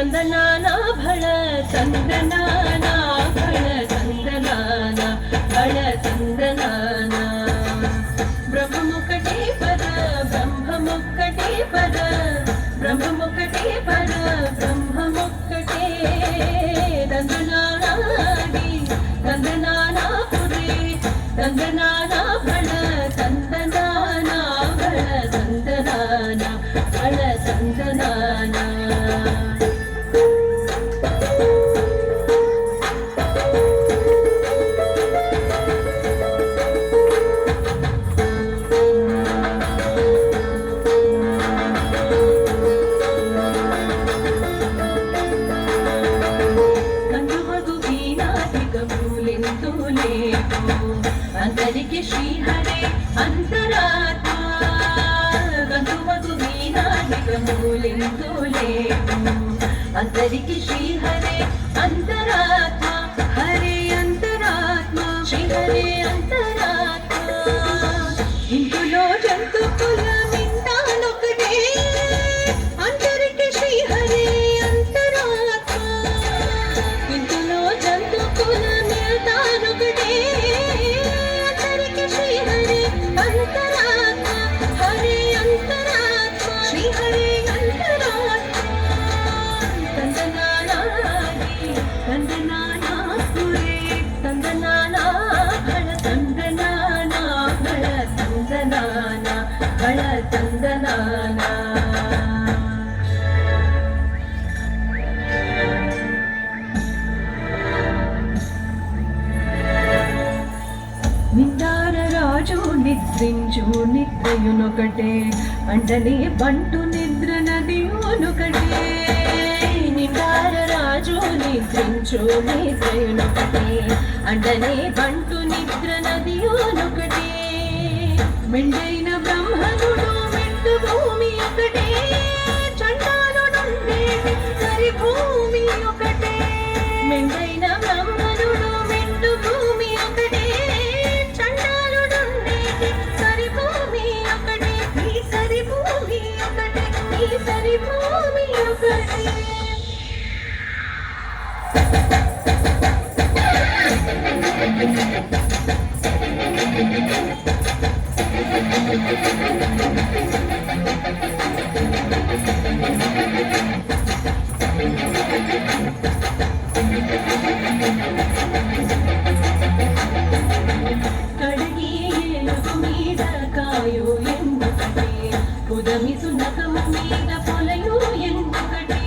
ತಂದನಾನ ಭಳ ತಂದನಾನ ಭಳ ತಂದನಾನ ಭಳ ತಂದನಾನ ಬ್ರಹ್ಮಮುಖಟೇ ಪರ ಬ್ರಹ್ಮಮುಖಟೇ ಪರ ಬ್ರಹ್ಮಮುಖಟೇ ಪರ ಬ್ರಹ್ಮಮುಖಟೇ ತಂದನಾನಾಗಿ ತಂದನಾನ ಪುರೇ ತಂದನಾನ ಭಳ ತಂದನಾನ ಭಳ ತಂದನಾನ ಭಳ ತಂದನಾನ अंतरिके श्रीहरे अंतरात्मा गंधुमधु वीणाधिकमूलिन्दुले अंतरिके श्रीहरे अंतरात्मा हरे अंतरात्मा श्रीहरे अंतरात्मा इंदुलो जंतु कुलमिंतानొకటే अंतरिके श्रीहरे अंतरात्मा इंदुलो जंतु कुलमिंतानొకటే భళ ತಂದನಾನ నిండార రాజు నిద్రించు నిద్రయునొకటే అంటనే బంటు నిద్ర నదియునొకటే నిండార రాజు నిద్రించు నిద్రయునొకటే అంటనే బంటు నిద్ర నదియునొకటే మెండైన బ్రహ్మనుడు మెండు భూమి ఒకటే చండాలుడుండేటి సరి భూమి ఒకటే మెండైన బ్రహ్మనుడు మెండు భూమి ఒకటే చండాలుడుండేటి సరి భూమి ఒకటే ఈ సరి భూమి ఒకటే ఈ సరి భూమి ఒకటే కడిగి ఏనుగు మీద కాయో ఎందుకటే పుదమి సునకము మీద పొలయో ఎందుకటే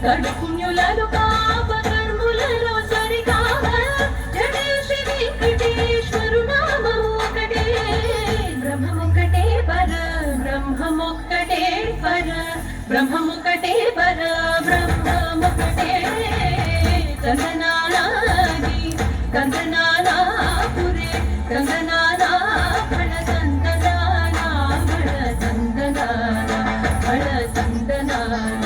కడుపుణ్యులను పాప కర్ములలో సరికావ జడేశి వెంకటేశ్వరు నామము ఒకటే బ్రహ్మమొక్కటే పర బ్రహ్మమొక్కటే పర బ్రహ్మమొక్కటే పర బ్రహ్మమొక్కటే కందనాలాగి కందనాలా పురే కందనాలా భళ కందనాలా భళ కందనాలా భళ కందనాలా